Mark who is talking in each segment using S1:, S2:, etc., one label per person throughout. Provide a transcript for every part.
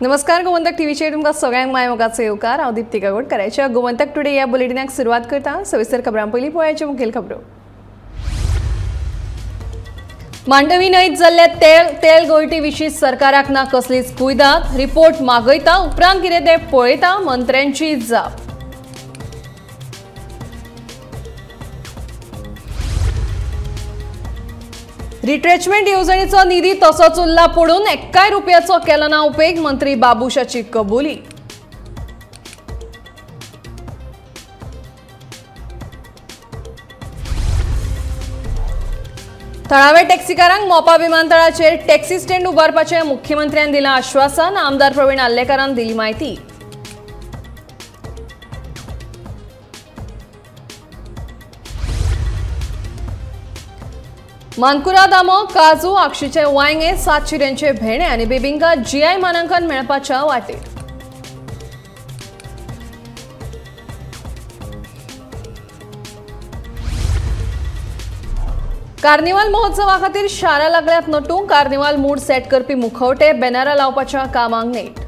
S1: नमस्कार गोमंतक टीव्हीचेर तुमकां सगळ्यांक मायमोगाचो येवकार। हांव दीप्ती काकोडकराच्या गोमंतक टुडे ह्या बुलेटिनाक सुरवात करता। सविस्तर खबरां पयलीं पळोवया मुखेल खबरो। मांडवी न्हंयत जाल्ल्या तेल गळती विशीं सरकाराक ना कसलीच कुयदाद। रिपोर्ट मागयता उपरांत कितें तें पळयता मंत्र्यांची जाप। रिट्रेचमेंट येवजणेचो निधी तसोच उरला पडून 1 रुपयाचो केलो ना उपेग। मंत्री बाबुशाची कबुली। थळाव्या टॅक्सीकारांक मोपा विमानतळाचेर टॅक्सी स्टँड उबारपाचें मुख्यमंत्र्यान दिलां आश्वासन। आमदार प्रवीण आल्लेकारान दिली माहिती। मानकुराद दामो काजू आक्षीचे वांयगे 7 चिऱ्यांचे भेणे आनी बेबिंका जीआय मानांकन मेळपाच्या वाटेर। कार्निवाल महोत्सवा खातीर शारां लागल्यात नटूंक। कार्निवाल मूड सेट करपी मुखवटे बॅनरां लावपाच्या कामाक नेट।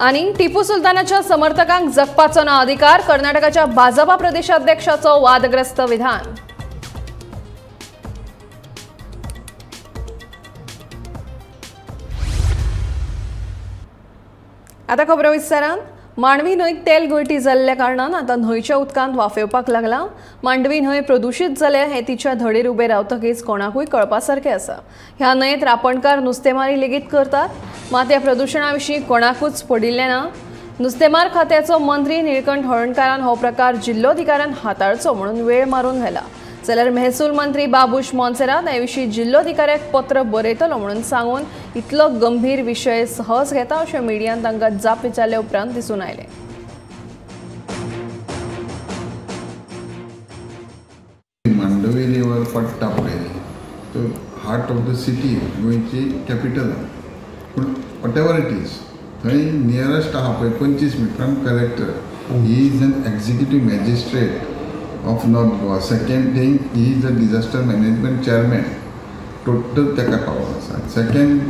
S1: आनी टिपू सुलतानाच्या समर्थकांक जगपाचो ना अधिकार। कर्नाटकाच्या भाजपा प्रदेशाध्यक्षाचो वादग्रस्त विधान। आता खबरो विस्तारान। मांडवी न्हंयत तेल गळती जाल्ल्या कारणान आता न्हंयच्या उदकांत वाफेवपाक लागला। मांडवी न्हंय प्रदूषित जाल्या हे तिच्या धडेर उबे रावतकीच कोणाकूय कळपासारखे आसा। ह्या न्हंयेत रापणकार नुस्तेमारी लेगीत करतात, मात ह्या प्रदूषणा विशीं कोणाकूच पडिल्लें ना। नुस्तेमार खात्याचो मंत्री निळकंठ हळर्णकारान हो प्रकार जिल्लोधिकाऱ्यान हाताळचो म्हणून वेळ मारून व्हेला। जाल्यार महसूल मंत्री बाबूश मोन्सेरात हे विशीं जिल्लोधिकाऱ्याक पत्र बरयतलो म्हणून सांगून इतलो गंभीर विशय सहज घेता अशें मिडियान तांकां जाप विचारले उपरांत दिसून आयलें।
S2: मांडवी रिवर पडटा पळय तो हार्ट ऑफ द सिटी गोंयची कॅपिटल। पूण वॉट एवर इट इज थंय नियरस्ट आहा पळय 25 मिटरान collector he is an executive magistrate of north Goa. Second thing he is a disaster management chairman, total ताका पावर आसा। सेकंड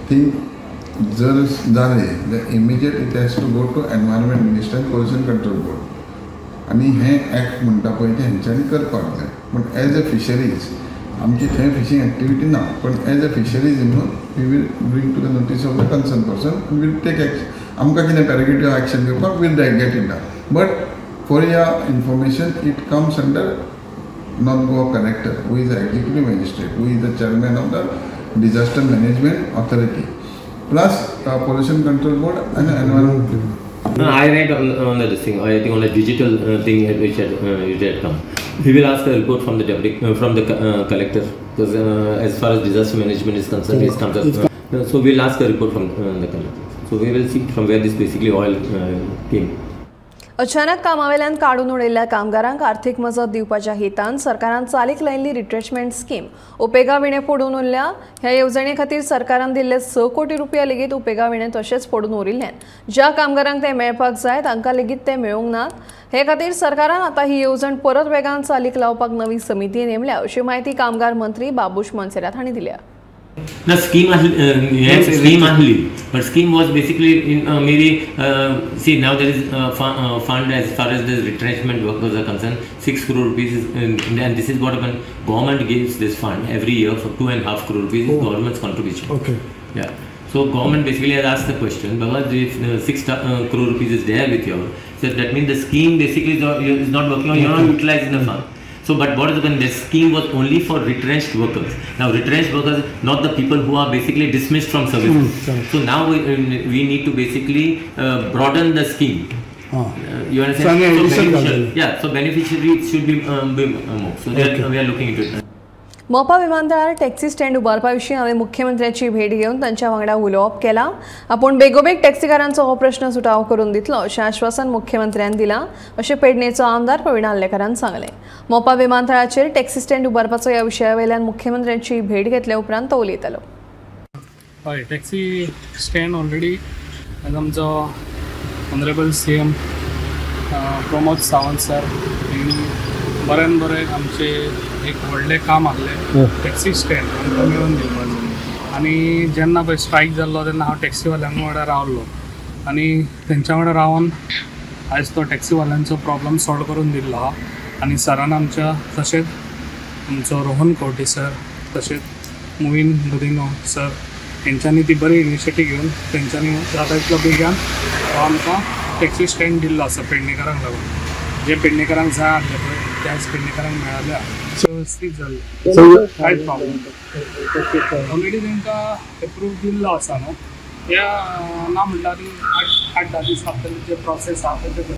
S2: थिंग जर जालें जाल्यार immediate it has to go to environment minister pollution control board आनी हें act म्हणटा पळय तें हेंच्यांनी करपाक जाय। पूण एज अ फिशरीज आमची थंय फिशींग एक्टिविटी ना, पण as a fisheries we will bring to the notice of the concern person, will take action. आमकां कितें पॅराग्रेटिव्ह एक्शन घेवपाक will get in down. But for your information, it comes under North Goa Collector, who is the executive magistrate, who is the chairman of the Disaster Management Authority, plus Pollution Control Board and Environment.
S3: No, I read on the thing. I think on the digital thing which had come. We will ask a report from the collector, because as far as disaster management is concerned, it comes up. So we'll ask a report from the collector. So we will see from where this basically oil came.
S1: अचानक कामावेल्यान काडून उडयल्ल्या कामगारांक आर्थीक मजत दिवपाच्या हेतान सरकारान चालीक लायिल्ली रिट्रेचमेंट स्कीम उपेगा विणे पडून उरल्या। ह्या येवजणे खातीर सरकारान दिल्ले 6 कोटी रुपया लेगीत उपेगा विणे तशेंच पडून उरिल्ल्यान ज्या कामगारांक ते मेळपाक जाय तांकां लेगीत ते मेळूंक नात। हे खातीर सरकारान आतां ही येवजण परत वेगान चालीक लावपाक नवी समिती नेमल्या अशी माहिती कामगार मंत्री बाबूश मोन्सेरात हांणी दिल्या।
S3: The scheme only, but scheme was basically in maybe see now there is fund as far as the retrenchment workers are concerned, 6 crore rupees is, and this is what government gives this fund every year for 2.5 crore rupees is government's contribution. Okay. Yeah. So government basically has asked the question, because if 6 crore rupees is there with you, so that means the scheme basically is not working or you're not utilizing the fund. So, but what is when the scheme was only for retrenched workers. Now, retrenched workers, not the people who are basically dismissed from service. So now we need to basically broaden the scheme. You understand? So beneficiaries should be more. So we are looking into it.
S1: Mopa विमानतळार taxi stand उबारपा विशीं हांवें मुख्यमंत्र्याची भेट घेवन तांच्या वांगडा उलोवप केलां। आपूण बेगोबेग टॅक्सीकारांचो हो प्रश्न सुटावो करून दितलो अशें आश्वासन मुख्यमंत्र्यान दिलां अशें पेडणेचो आमदार प्रवीण आल्लेकारान सांगलें। मोपा विमानतळाचेर टॅक्सी स्टँड उबारपाचो ह्या विशया वयल्यान मुख्यमंत्र्याची भेट घेतल्या उपरांत तो उलयतालो।
S4: हय, टॅक्सी स्टँड ऑलरेडी आमचो honourable CM Pramod Sawant sir बऱ्यान बरें आमचे एक व्हडलें काम आसलें टॅक्सी स्टँड आमकां मेळून दिवपाचें आनी जेन्ना पळय स्ट्रायक जाल्लो तेन्ना हांव टॅक्सीवाल्यांक वांगडा रावल्लो आनी तेंच्या वांगडा रावन आयज तो टॅक्सीवाल्यांचो प्रॉब्लम सॉल्व करून दिल्लो आहा आनी सरान आमच्या तशेंच आमचो रोहन कवटे सर तशेंच मुवीन बुदिनो सर तेंच्यांनी ती बरी इनिशिएटीव घेवन तेंच्यांनी जाता तितलो बेगीन हो आमकां टॅक्सी स्टँड दिल्लो आसा पेडणेकारांक लागून जे पेडणेकारांक जाय आसले पळय ते आयज पेडणेकारांक मेळाल्या वेवस्थीत जाल्लें कांयच प्रॉब्लम ऑलरेडी तेंकां एप्रूव दिल्लो आसा न्हू ह्या ना म्हणल्यार 8-10 दीस लागतले जे प्रोसेस आहा ते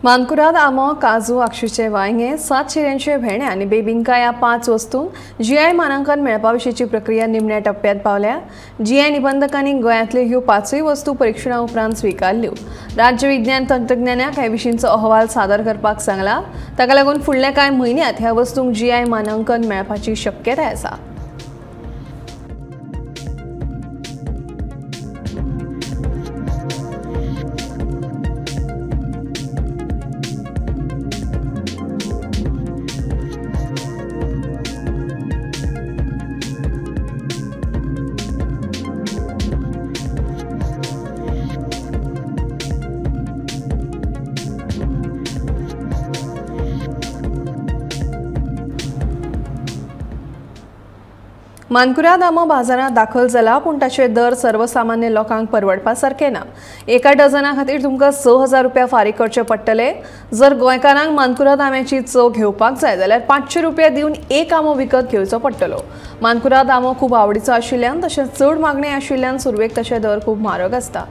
S1: मानकुराद आंबो काजू आक्षूचे वांयगे 7 शिऱ्यांचे भेणे आनी बेबिंका ह्या 5 वस्तूंक जीआय मानांकन मेळपा विशींची प्रक्रिया निमण्या टप्प्यात पावल्या। जीआय निबंधकांनी गोंयांतल्यो ह्यो 5 वस्तू परीक्षणा उपरांत स्विकारल्यो। राज्य विज्ञान तंत्रज्ञानाक हे विशींचो अहवाल सादर करपाक सांगला, ताका लागून फुडल्या कांय म्हयन्यांत ह्या वस्तूंक जीआय मानांकन मेळपाची शक्यताय आसा। मानकुराद आंबो बाजारात दाखल जाला, पूण ताचे दर सर्वसामान्य लोकांक परवडपा सारखे ना। एका डझना खातीर तुमकां 6,000 रुपया फारीक करचे पडटले। जर गोंयकारांक मानकुराद आंब्याची चव घेवपाक जाय जाल्यार 500 रुपया दिवन एक आंबो विकत घेवचो पडटलो। मानकुराद आंबो खूब आवडीचो आशिल्ल्यान तशेंच चड मागणी आशिल्ल्यान सुरवेक तशे दर खूब म्हारग आसता।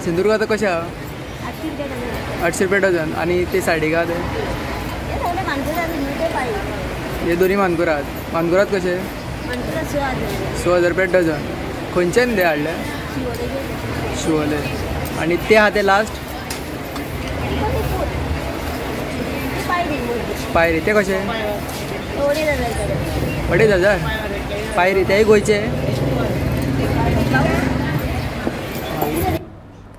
S5: सिंदूर आतां कशें आहा? 800 रुपया डझन आनी ते सायडीक आहा ते हे दोन्ही मानकुराद कशे? 6,000 रुपया डझन। खंयच्यान ते हाडले? शिवोले। आनी ते आहा ते लास्ट पायरी ते कशे? 2,500 पायरी तेय गोंयचे?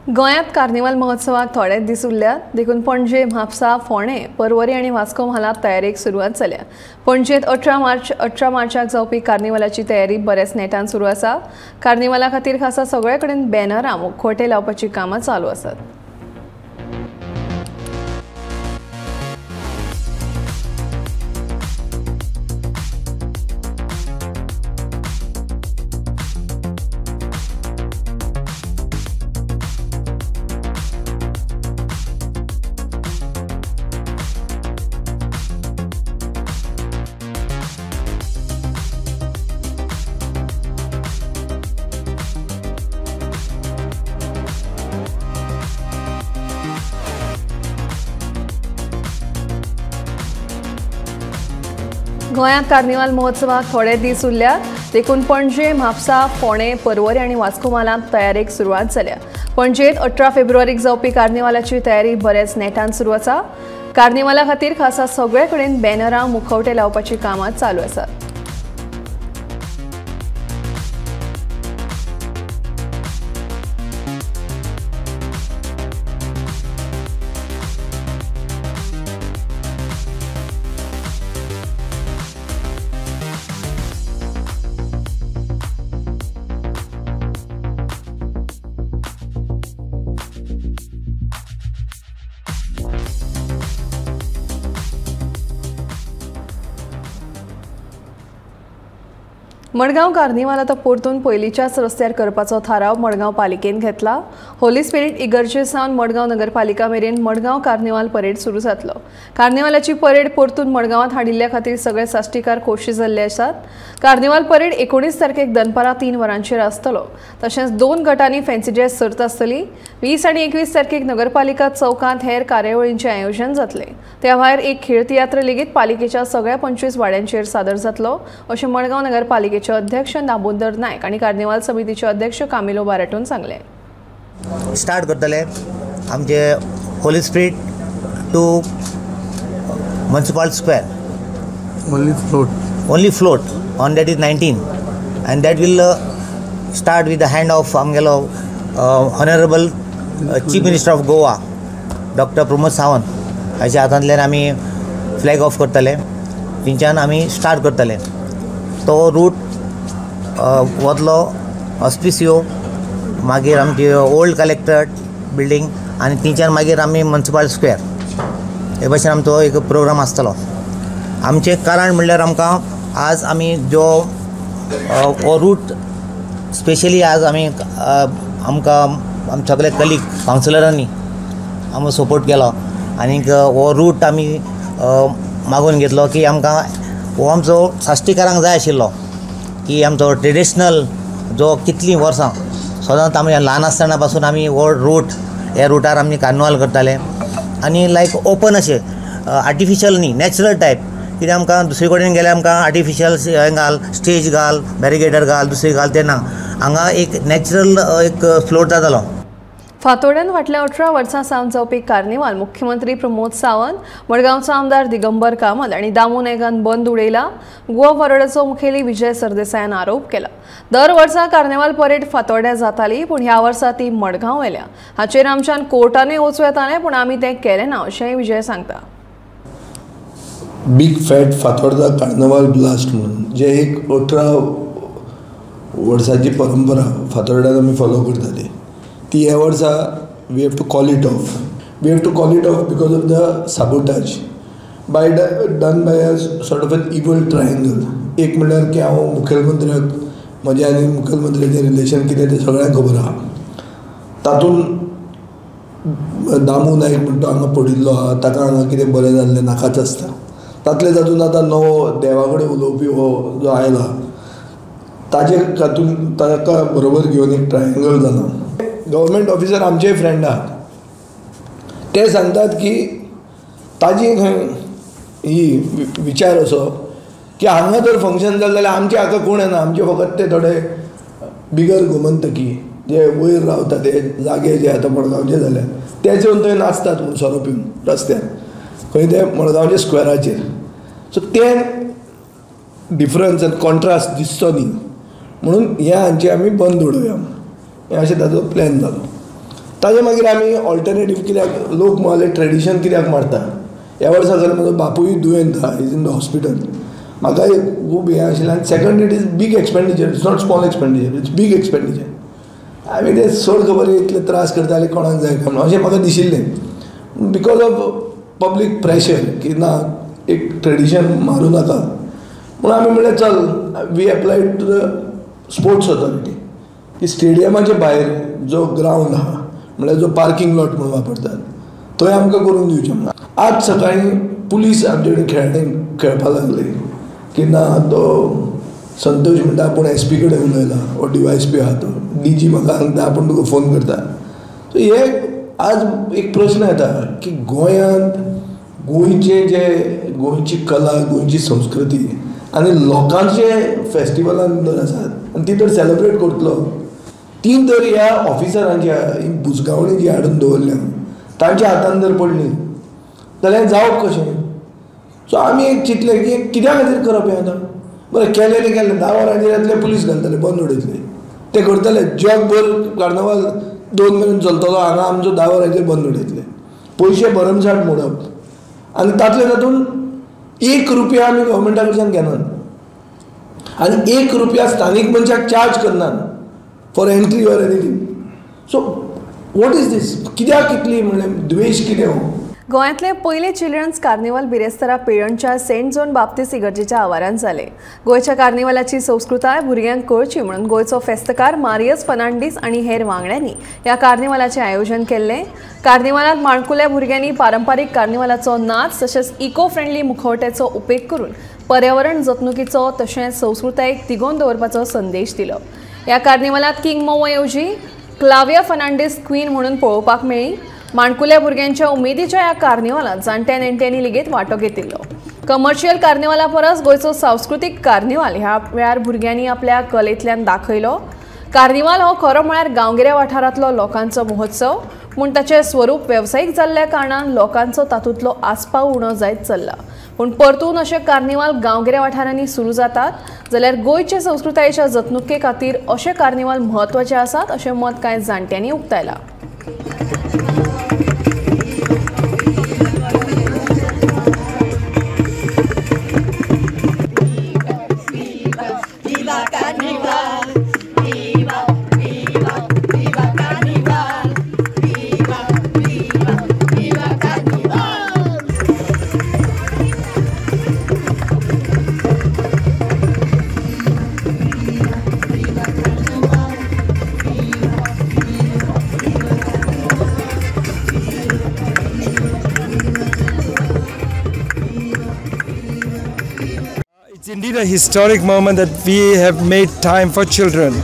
S1: गोंयांत कार्निवाल महोत्सवाक थोडेच दीस उरल्यात, देखून पणजे, म्हापसा, फोंडे, पर्वरी आनी वास्को म्हालांत तयारेक सुरवात जाल्या। पणजेंत 18 मार्चाक जावपी कार्निवालाची तयारी बरेच नेटान सुरू आसा। कार्निवाला खातीर खासा सगळे कडेन बॅनरां, मुखवटे लावपाची कामां चालू आसात। गोंयांत कार्निवाल महोत्सवाक थोडे दीस उरल्यात, देखून पणजे, म्हापसा, फोंडे, पर्वरी आनी वास्को म्हालांत तयारेक सुरवात जाल्या। पणजेंत 18 फेब्रुवारीक जावपी कार्निवालाची तयारी बरेच नेटान सुरू आसा। कार्निवाला खातीर खासा सगळे कडेन बॅनरां, मुखवटे लावपाची कामां चालू आसात। मडगांव कार्निवाल आतां परतून पयलींच्याच रस्त्यार करपाचो थाराव मडगांव पालिकेन घेतला। होली स्पिरीट इगर्जे सावन मडगांव नगरपालिका मेरेन मडगांव कार्निवाल परेड सुरू जातलो। कार्निवालाची परेड परतून मडगांवांत हाडिल्ल्या खातीर सगळे साश्टीकार खोशी जाल्ले आसात। कार्निवाल परेड 19 तारखेक दनपारां 3 वरांचेर आसतलो। तशेंच 2 गटांनी फॅन्सी ड्रेस सर्त आसतली। 20 आनी 21 तारखेक नगरपालिका चौकांत हेर कार्यावळींचें आयोजन जातलें। त्या भायर एक खेळ तियात्र लेगीत पालिकेच्या सगळ्या 25 वाड्यांचेर सादर जातलो, अशें मडगांव नगरपालिकेचे अध्यक्ष दामोदर नायक आनी कार्निवाल समितीचे अध्यक्ष कामिलो बारटून सांगले।
S6: स्टार्ट करतले आमचे holy street to municipal square only float on that is 19 and that will start with the hand of amgelo honorable chief minister of Goa Dr. Pramod Sawant हाच्या हातांतल्यान आमी फ्लॅग ऑफ करतले थंयच्यान आमी start करतले तो रूट वतलो ऑस्पिसियो मागीर आमची ओल्ड कलेक्टरेट बिल्डींग आनी थंयच्यान मागीर आमी म्युनिसिपल स्क्वेअर हे भाशेन आमचो एक प्रोग्राम आसतलो आमचें कारण म्हणल्यार आमकां आज आमी जो हो रूट स्पेशली आज आमी आमकां आमचे सगळे कलीग कावन्सिलरांनी आमकां सपोर्ट केलो आनीक हो रूट आमी मागून घेतलो की आमकां हो आमचो साश्टीकारांक जाय आशिल्लो की आमचो ट्रेडिशनल जो कितलीं वर्सां सदांच आमी ल्हान आसतना पासून आमी हो रूट ह्या रुटार आमी कार्निवाल करताले आनी लायक ओपन अशें आर्टिफिशियल न्ही नॅचरल टायप कित्याक आमकां दुसरे कडेन गेल्यार आमकां आर्टिफिशियल हें घाल स्टेज घाल बॅरिकेडर घाल दुसरी घाल तेन्ना हांगा एक नॅचरल एक फ्लोट जातालो
S1: फातोड्यान फाटल्या 18 वर्सां सावन जावपी कार्निवाल मुख्यमंत्री प्रमोद सावंत मडगांवचो आमदार दिगंबर कामत आनी दामू नायकान बंद उडयला गोवा फॉरवर्डाचो मुखेली विजय सरदेसायान आरोप केला दर वर्सा कार्निवाल परेड फातोड्या जाताली पूण ह्या वर्सा ती मडगांव व्हेल्या हाचेर आमच्यान कोर्टानूय वचूं येतालें पूण आमी तें केलें ना अशेंय विजय सांगता
S7: big fat Fatorda carnival blast म्हणून जे एक 18 वर्सांची परंपरा फातोर्ड्यान आमी फॉलो करताली ती ह्या वर्सा we have to call it off because of the sabotage done by a sort of an evil triangle एक म्हणल्यार की हांव मुखेलमंत्र्याक म्हजें आनी मुखेलमंत्र्याचें रिलेशन कितें तें सगळ्यांक खबर आहा तातूंत दामू नायक म्हणटा हांगा पडिल्लो आहा ताका हांगा कितें बरें जाल्लें नाकाच आसता तातूंत आतां नवो देवा कडेन उलोवपी हो जो आयला ताजे हातूंत ताका बरोबर घेवन एक ट्रायंगल जाला गव्हर्मेंट ऑफिसर आमचे फ्रेंड आहात ते सांगतात की ताजी खंय ही विचार असो की हांगा जर फंक्शन जालें जाल्यार आमचे हाका कोण येना आमचे फकत ते थोडे बिगर गोमंतकी जे वयर रावता ते जागे जे आतां मडगांवचे जाल्यार तेच येवन थंय नाचतात म्हूण सोरो पिवन रस्त्यार खंय ते मडगांवच्या स्क्वेराचेर सो तें डिफरन्स आनी कॉन्ट्रास्ट दिसचो न्ही म्हणून हे हांचे आमी बंद उडोवया हें अशें ताजो प्लॅन जालो ताजे मागीर आमी ऑल्टरनेटीव कित्याक लोक म्हळें ट्रेडिशन कित्याक मारता ह्या वर्सा जाल्यार म्हजो बापूय दुयेंत आहा इज इन द हॉस्पिटल म्हाका खूब हें आशिल्लें आनी सेकंड इट इज बीग expenditure it's not small expenditure it's बीग एक्सपेंडिचर आमी ते चड खबर इतले त्रास करताले कोणाक जाय काय म्हणून अशें म्हाका दिशिल्लें बिकॉज ऑफ पब्लीक प्रेशर की ना एक ट्रेडिशन मारूं नाका म्हणून आमी म्हणलें चल we applied to the sports authority की स्टेडियमाच्या भायर जो ग्रावंड आहा म्हणल्यार जो पार्किंग लॉट म्हणून वापरतात थंय आमकां करून दिवचें म्हणून आज सकाळीं पुलीस आमचे कडेन खेळपाक लागले की ना तो संतोष म्हणटा आपूण एस पी कडेन उलयला हो DYSP आहा तो DG म्हाका सांगता आपूण तुका फोन करता सो हे आज एक प्रश्न येता की गोंयांत गोंयची कला गोंयची संस्कृती आनी लोकांचे फेस्टिवलान जर आसात आनी ती तर सेलिब्रेट करतलो ती तर ह्या ऑफिसरांच्या ही बुजगावणी जी हाडून दवरल्या तांच्या हातान जर पडली जाल्यार जावप कशें सो आमी एक चिंतलें की कित्या खातीर करप हें आतां बरें केलें 10 वरांचेर येतले पुलीस घालतले बंद उडयतले ते करतले जगभर कार्निवाल 2 मेरेन चलतलो हांगा आमचो 10 वरांचेर बंद उडयतले पयशे भरमसाट मोडप आनी तातूंत 1 रुपया आमी गव्हर्मेंटा कडच्यान घेनात आनी 1 रुपया स्थानीक मनशाक चार्ज करनात for entry or anything so what is this कित्याक इतली म्हणल्यार द्वेश कितें हो
S1: गोंयांतले पयले चिल्ड्रन्स कार्निवाल बिरेस्तारा पेळणच्या सेंट झोन बाप्तिस्ट इगर्जेच्या आवारांत जाले गोंयच्या कार्निवालाची संस्कृताय भुरग्यांक कळची म्हणून गोंयचो फेस्तकार मारियस फर्नांडीस आनी हेर वांगड्यांनी ह्या कार्निवालाचें आयोजन केल्लें कार्निवालांत माणकुल्या भुरग्यांनी पारंपारीक कार्निवालाचो नाच तशेंच इको फ्रेंडली मुखवट्याचो उपेग करून पर्यावरण जतणुकीचो तशेंच संस्कृतायेक तिगोवन दवरपाचो संदेश दिलो ह्या कार्निवालांत किंग मोवा येवजी क्लाविया फर्नांडीस क्वीन म्हणून पळोवपाक मेळ्ळी माणकुल्या भुरग्यांच्या उमेदीच्या ह्या कार्निवालांत जाणट्या नेणट्यांनी लेगीत वांटो घेतिल्लो कमर्शियल कार्निवाला परस गोंयचो सांस्कृतीक कार्निवाल ह्या वेळार भुरग्यांनी आपल्या कलेंतल्यान दाखयलो कार्निवाल हो खरो म्हळ्यार गांवगिऱ्या वाठारांतलो लोकांचो महोत्सव पूण ताचें स्वरूप वेवसायीक जाल्ल्या कारणान लोकांचो तातूंतलो आस्पाव उणो जायत चल्ला. पूण परतून अशे कार्निवाल गांवगिऱ्या वाठारांनी सुरू जातात जाल्यार गोंयचे संस्कृतायेच्या जतनुके खातीर अशे कार्निवाल म्हत्वाचे आसात अशें मत कांय जाणट्यांनी उक्तायलां.
S8: It's indeed a historic moment that we have made time for children.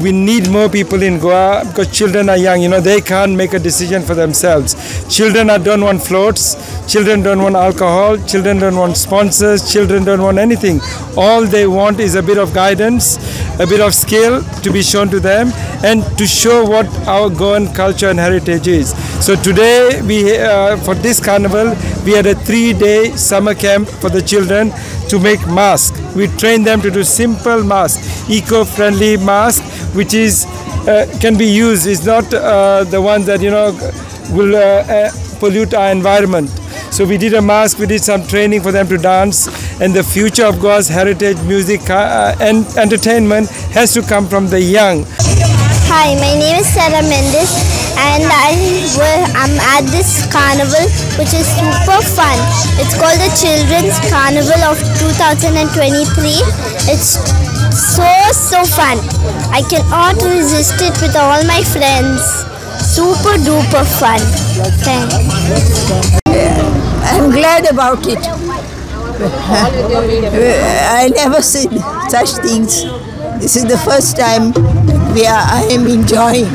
S8: We need more people in Goa because children are young, they can't make a decision for themselves. Children don't want floats, children don't want alcohol, children don't want sponsors, children don't want anything. All they want is a bit of guidance, a bit of skill to be shown to them and to show what our Goan culture and heritage is. So today, for this carnival, we had a 3-day summer camp for the children to make masks. We train them to do simple masks, eco-friendly masks, which can be used. It's not the ones that will pollute our environment. So we did a mask, we did some training for them to dance, and the future of Goa's heritage, music and entertainment has to come from the young.
S9: Hi, my name is Sarah Mendes and I'm at this carnival which is super fun. It's called the Children's Carnival of 2023. It's so fun. I cannot resist it with all my friends. Super duper fun. Thanks.
S10: I'm glad about it. I never seen such things. This is the first time I am enjoying.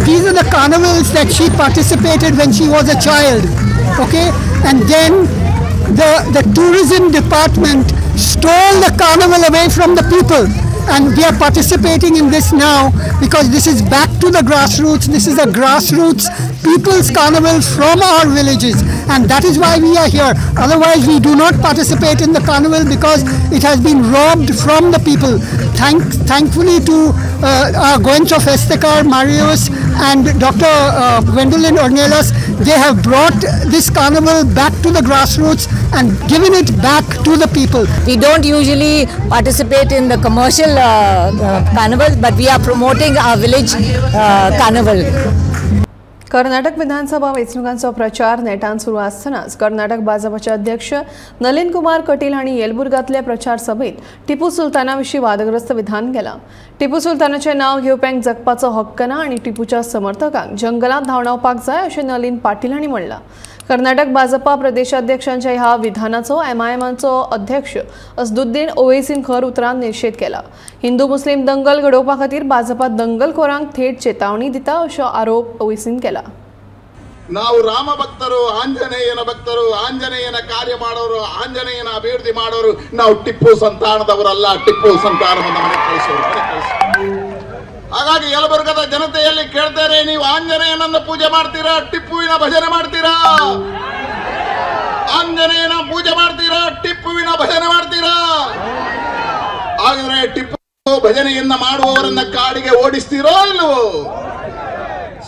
S11: These are the carnivals that she participated when she was a child, okay? And then the tourism department stole the carnival away from the people. And we are participating in this now because this is back to the grassroots. This is a grassroots people's carnival from our villages, and that is why we are here. Otherwise, we do not participate in the carnival because it has been robbed from the people. Thankfully to our Goans of Estekar, Marius and Dr. Gwendolyn Ornelas, they have brought this carnival back to the grassroots and given it back to the people.
S10: We don't usually participate in the commercial carnival, but we are promoting our village carnival.
S1: Karnataka विधानसभा वेंचणुकांचो प्रचार नेटान सुरू आसतनाच कर्नाटक भाजपाचे अध्यक्ष नलिन कुमार कटील हांणी येलबुर्गांतल्या प्रचार सभेत टिपू सुलताना विशीं वादग्रस्त विधान केलां. टिपू सुलतानाचें नांव घेवप्यांक जगपाचो हक्क ना आनी टिपूच्या समर्थकांक जंगलांत धांवडावपाक जाय अशें नलिन पाटील हांणी म्हणलां. कर्नाटक भाजपा प्रदेशाध्यक्षांच्या ह्या विधानाचो एमआयएमाचो अध्यक्ष असदुद्दीन ओवैसीन खर उतरान निषेध केला. हिंदू मुस्लिम दंगल घडोवपा खातीर भाजपा दंगलखोरांक थेट चेतावणी दिता असो आरोप ओवैसीन केला.
S2: ನಾವು ರಾಮ ಭಕ್ತರು, ಆಂಜನೇಯನ ಭಕ್ತರು, ಆಂಜನೇಯನ ಕಾರ್ಯ ಮಾಡೋರು, ಆಂಜನೇಯನ ಅಭಿವೃದ್ಧಿ ಮಾಡೋರು. ನಾವು ಟಿಪ್ಪು ಸಂತಾನದವರಲ್ಲ, ಟಿಪ್ಪು ಸಂತಾನವನ್ನು ಮನೆ ಕಳಿಸೋರು. ಹಾಗಾಗಿ ಯಲಬುರ್ಗದ ಜನತೆಯಲ್ಲಿ ಕೇಳ್ತಾರೆ, ನೀವು ಆಂಜನೇಯನನ್ನು ಪೂಜೆ ಮಾಡ್ತೀರಾ, ಟಿಪ್ಪುವಿನ ಭಜನೆ ಮಾಡ್ತೀರಾ? ಆಂಜನೇಯನ ಪೂಜೆ ಮಾಡ್ತೀರಾ, ಟಿಪ್ಪುವಿನ ಭಜನೆ ಮಾಡ್ತೀರಾ? ಹಾಗಾದ್ರೆ ಟಿಪ್ಪು ಭಜನೆಯನ್ನ ಮಾಡುವವರನ್ನ ಕಾಡಿಗೆ ಓಡಿಸ್ತೀರೋ ಇಲ್ಲವೋ?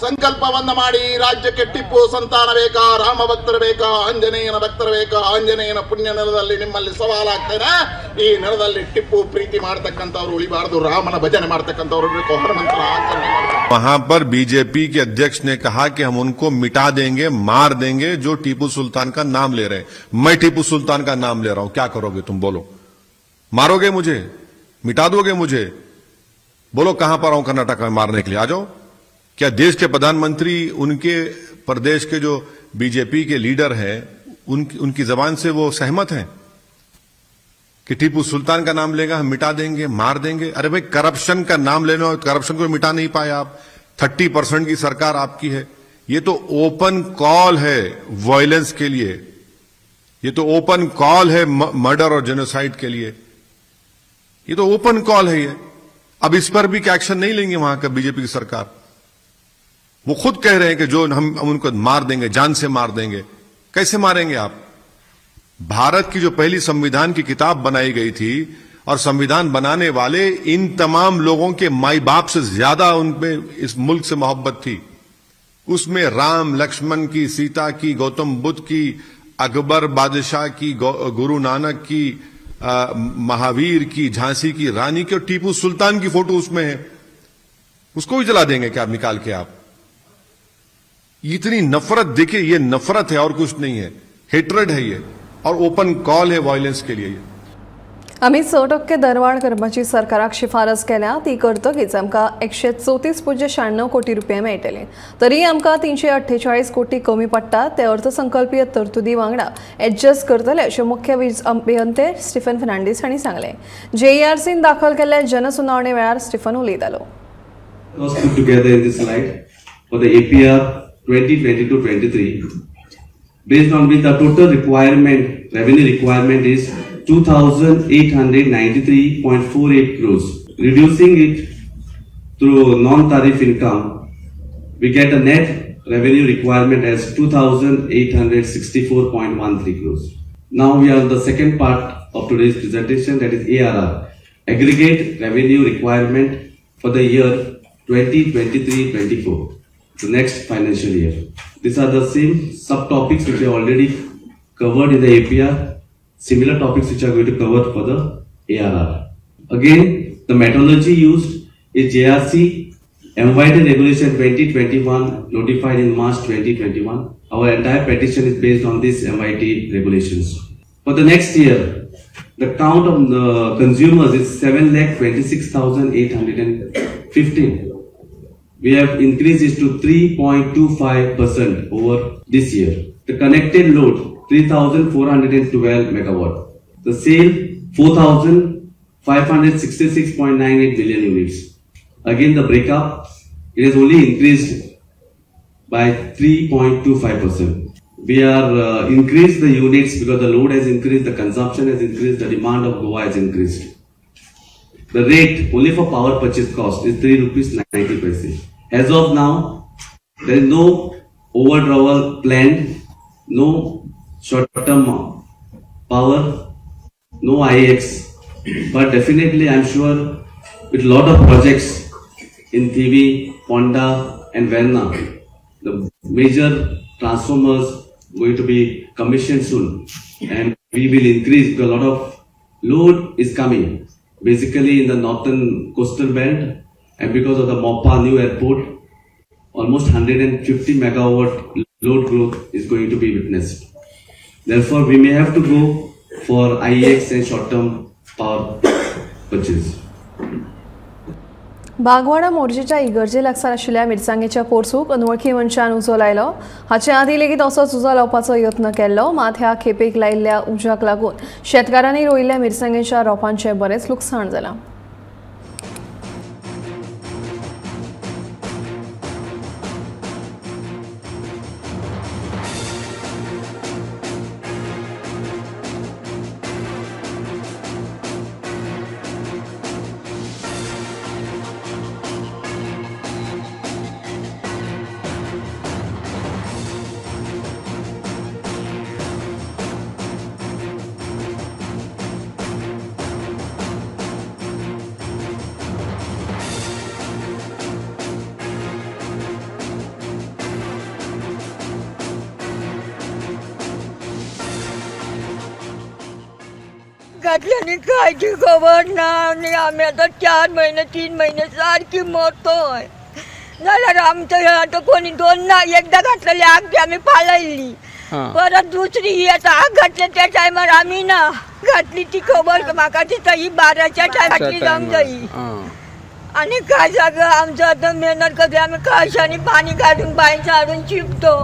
S2: ಸಂಕಲ್ಪವನ್ನ ಮಾಡಿ ರಾಜ್ಯಕ್ಕೆ ಟಿಪ್ಪು ಸಂತಾನ ಬೇಕಾ, ರಾಮ ಭಕ್ತರು ಬೇಕಾ, ಆಂಜನೇಯನ ಭಕ್ತರು ಬೇಕಾ? ಆಂಜನೇಯನ ಪುಣ್ಯ ನೆಲದಲ್ಲಿ ನಿಮ್ಮಲ್ಲಿ ಸವಾಲಾಗ್ತೇನೆ. ಈ ನೆಲದಲ್ಲಿ ಟಿಪ್ಪು ಪ್ರೀತಿ ಮಾಡ್ತಕ್ಕಂಥವ್ರು ಉಳಿಬಾರ್ದು, ರಾಮನ ಭಜನೆ ಮಾಡ್ತಕ್ಕಂಥವ್ರು ಬೇಕು, ಹನುಮಂತನ ಆಚರಣೆ ಮಾಡಬೇಕು.
S12: वहां पर बीजेपी के अध्यक्ष ने कहा कि हम उनको मिटा देंगे, मार देंगे जो टीपू सुल्तान का नाम ले रहे हैं. मैं टीपू सुल्तान का नाम ले रहा हूं, क्या करोगे तुम? बोलो, मारोगे मुझे, मिटा दोगे मुझे? बोलो कहां पर आऊं कर्नाटक में मारने के लिए? आ जाओ. क्या देश के प्रधानमंत्री उनके प्रदेश के जो बीजेपी के लीडर हैं उनकी जबान से वो सहमत हैं कि टीपू सुल्तान का नाम लेगा, हम मिटा देंगे, मार देंगे? अरे भाई, करप्शन का नाम लेना, करप्शन को मिटा नहीं पाए आप. 30% की सरकार आपकी है. ये तो ओपन कॉल है वायलेंस के लिए, ये तो ओपन कॉल है मर्डर और जेनोसाइड के लिए. ये तो ओपन कॉल है ये। अब इस पर भी क्या एक्शन नहीं लेंगे वहां का बीजेपी की सरकार? वो खुद कह रहे हैं कि जो हम उनको मार देंगे, जान से मार देंगे। कैसे मारेंगे आप? भारत की जो पहली संविधान की किताब बनाई गई थी और संविधान बनाने वाले इन तमाम लोगों के माई बाप से ज्यादा उनमें इस मुल्क से मोहब्बत थी। उसमें राम लक्ष्मण की, सीता की, गौतम बुद्ध की, अकबर बादशाह की, गुरु नानक की, महावीर की, झांसी की रानी की और टीपू सुल्तान की फोटो उसमें है। उसको भी जला देंगे क्या निकाल के आप? इतनी नफरत, देखिए ये नफरत है और कुछ नहीं है, हेट्रेड है ये, और ओपन कॉल है वायलेंस के लिए।
S1: आम्ही 100% दरवाढ करपाची सरकाराक शिफारस केल्या ती करतकीच आमकां 134.96 कोटी रुपये मेळटले। तरी आमकां 348 कोटी कमी पडटात ते अर्थसंकल्पीय तरतुदी वांगडा एडजस्ट करतले अशें मुख्य वीज अभियंते स्टीफन फर्नांडीस हांणी सांगलें। JERCन दाखल केल्ल्या जनसुनावणे वेळार स्टीफन उलयतालो।
S13: based on which the total revenue requirement is 2,893.48 crores. Reducing it through non-tariff income, we get a net revenue requirement as 2,864.13 crores. Now we are on the second part of today's presentation, that is ARR, aggregate revenue requirement for the year 2023-24. The next financial year. These are the same subtopics which are already covered in the APR, similar topics which are going to cover for the ARR. Again, the methodology used is JRC MYT Regulation 2021 notified in March 2021. Our entire petition is based on these MYT regulations. For the next year, the count of the consumers is 7,26,815. We have increased it to 3.25% over this year. The connected load 3,412 megawatt. The sale 4,566.98 million units. Again the breakup, it has only increased by 3.25%. We are increased the units because the load has increased, the consumption has increased, the demand of Goa has increased. The rate only for power purchase cost is 3 rupees 90 paise. As of now, there is no overdrawal planned, no short-term power, no IX. But definitely, I am sure with a lot of projects in TV, Ponda and Verna, the major transformers going to be commissioned soon, and we will increase because a lot of load is coming. Basically in the northern coastal belt, and because of the Mopa new airport, almost 150 megawatt load growth is going to be witnessed. Therefore, we may have to go for IEX and short-term power purchase.
S1: बागवाडा मोर्जेच्या इगर्जे लागसार आशिल्ल्या मिरसांगेच्या पोरसूक अनवळखी मनशान उजो लायलो। हाचे आदीं लेगीत असोच उजो लावपाचो यत्न केल्लो, मात ह्या खेपेक लायिल्ल्या उज्याक लागून शेतकारांनी रोयिल्ल्या मिरसांगेच्या रोपांचें बरेंच लुकसाण जालां।
S14: घातल्याने कायची खबर ना आणि आम्ही आता 4 महिने 3 महिने सारखी मरतोय। जाल्यार आमचं आता कोणी एकदा घातलेली आग आम्ही पाळायली, परत दुसरी आता आग घातली त्या टायमार आम्ही ना घातली ती खबर म्हाका दिसता ही 12च्या टायमातली जावंक जायी। आणि काय जागं आमचं आता मेहनत करते आम्ही कळशांनी पाणी काढून बांयचं हाडून चिपतो।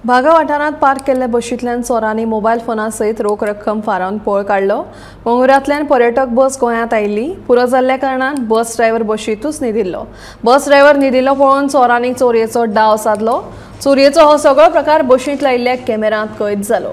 S1: बागा वाठारांत पार्क केल्ल्या बशींतल्यान चोरांनी मोबायल फोना सयत रोख रक्कम फारावन पळ काडलो। मंगुरांतल्यान पर्यटक बस गोंयांत आयिल्ली, पुरो जाल्ल्या कारणान बस ड्रायव्हर बशींतूच न्हिदिल्लो। बस ड्रायव्हर न्हिदिल्लो पळोवन चोरांनी चोरयेचो डाव साधलो। चोरयेचो हो सगळो प्रकार बशींत लायिल्ल्या कॅमेरांत कैद जालो।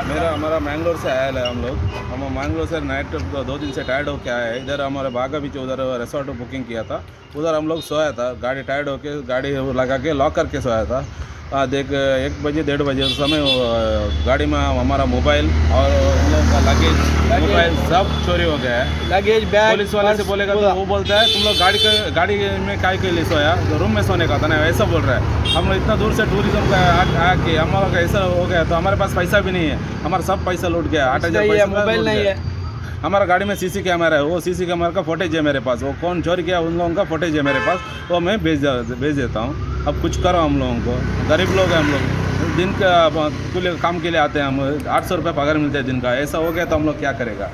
S15: हमारा मैंगलोर से आया है हम लोग। हम मैंगलोर से नाइट 2 दिन से टायर्ड होके आए हैं। इधर हमारे बागा बीच उधर रिसोर्ट बुकिंग किया था, उधर हम लोग सोया था। गाड़ी टायर्ड होके गाड़ी लगा के लॉक करके सोया था। देख 1 बजे 1:30 बजे उस समय गाड़ी में हमारा मोबाइल और उन लोगों का लगेज मोबाइल सब चोरी हो गया है। लगेज बैग पुलिस वाले से बोलेगा तो वो बोलता है तुम लोग गाड़ी में काय के लिए सोया, तो रूम में सोने का था ना, ऐसा बोल रहा है। हम लोग इतना दूर से टूरिज्म का आके हम लोग का ऐसा हो गया, तो हमारे पास पैसा भी नहीं है, हमारा सब पैसा लूट गया। 8,000 पैसा मोबाइल नहीं है। हमारा गाड़ी में सीसी कैमरा है, वो सीसी कैमरा का फुटेज है मेरे पास। वो कौन चोरी किया उन लोगों का फुटेज है मेरे पास, वो मैं भेज देता हूँ। अब कुछ करो हम लोगों को, गरीब लोग हैं हम लोग, दिन का काम के लिए आते हैं। हम 800 रुपये पगार मिलते हैं दिन का। ऐसा हो गया तो हम लोग क्या करेगा।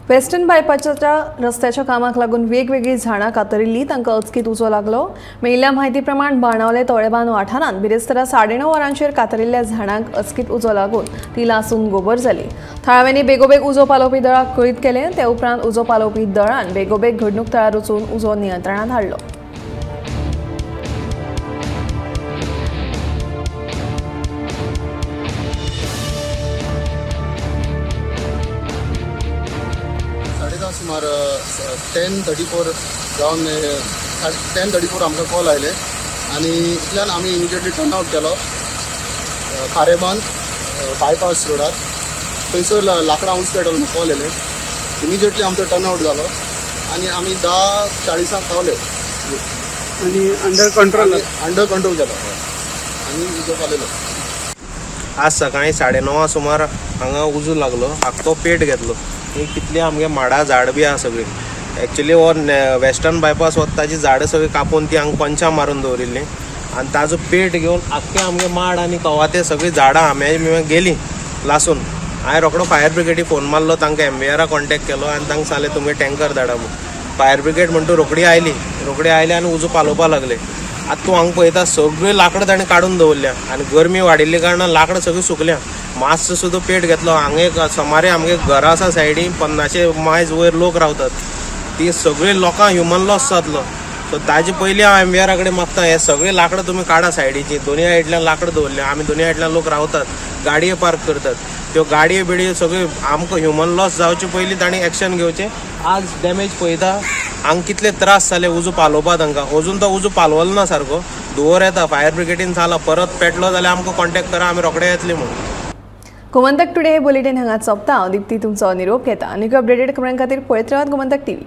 S1: वेस्टर्न बायपासच्या रस्त्याच्या कामाक लागून वेगवेगळी झाडां कातरिल्ली, तांकां अचकीत उजो लागलो। मेळिल्ल्या म्हायती प्रमाण बाणावले तळेबांद वाठारांत बिरेस्तारा 9:30 वरांचेर कातरिल्ल्या झाडांक अचकीत उजो लागून ती लासून गोबर जाली। थळाव्यांनी बेगोबेग उजो पालोवपी दळाक कळीत केले, ते उपरांत उजो पालोवपी दळान बेगोबेग घडणूक थळार वचून उजो नियंत्रणांत हाडलो।
S16: सुमार 10:34 जावन 10:34 आमकां कॉल आयले आनी इतल्यान आमी इमिजिएटली टर्न आवट केलो खारेबांद बायपास रोडार। थंयसर लाकडां हॉस्पिटल कॉल येले, इमिजिएटली आमचो टर्न आवट जालो आनी आमी 10:40 पावले आनी अंडर कंट्रोल केलो आनी उजो पालयलो।
S17: आज सकाळी 9:30 सुमार हांगा उजो लागलो, आख्खो पेट घेतलो। ही कितली आमगे माडा झाड बी आहा सगळी। एक्चुअली हो वेस्टर्न बायपास वताची झाडां सगळी कापून ती हांगा पंचां मारून दवरिल्ली आनी ताजो पेट घेवन आख्खे आमगे माड आनी कवाते सगळी झाडां आंब्याची गेली लासून। हांवें रोखडो फायर ब्रिगेडी फोन मारलो, तांकां MVR कॉन्टेक्ट केलो आनी तांकां सांगलें तुमी टँकर धाडा म्हणून। फायर ब्रिगेड म्हणटा रोखडी आयली आनी उजो पालोवपाक लागले। आतां तूं हांगा पळयता सगळीं लाकडां ताणें काडून दवरल्या आनी गरमी वाडिल्ल्या कारणान लाकडां सगळीं सुकल्या। मातसो सुद्दां पेट घेतलो। हांगा एक सुमारे आमगे घरा आसा सायडीन 50 मायज वयर लोक रावतात, ती सगळीं लोकां ह्युमन लॉस जातलो। सो ताजे पयलीं हांव MVR कडेन मागता हे सगळे लाकडां तुमी काडा सायडीची। दोनी सायडल्यान लाकडां दवरल्या, आमी दोनी सायडल्यान लोक रावतात, गाडये पार्क करतात, त्यो गाडये बिडयो सगळ्यो आमकां ह्युमन लॉस जावचे पयलीं तांणी एक्शन घेवचें। आज डॅमेज पळयता हांगा कितले त्रास जाले उजो पालोवपाक तांकां। अजून तो उजो पालवलो ना सारको, धुंवर येता। फायर ब्रिगेडीन सांगलां परत पेटलो जाल्यार आमकां कॉन्टेक्ट करा, आमी रोखडे येतली म्हणून।
S1: गोमंतक टुडे हे बुलेटिन हांगा सोंपता। हांव दिप्ती तुमचो निरोप घेता। आनीक अपडेटेड खबरां खातीर पळयत रावात गोमंतक TV।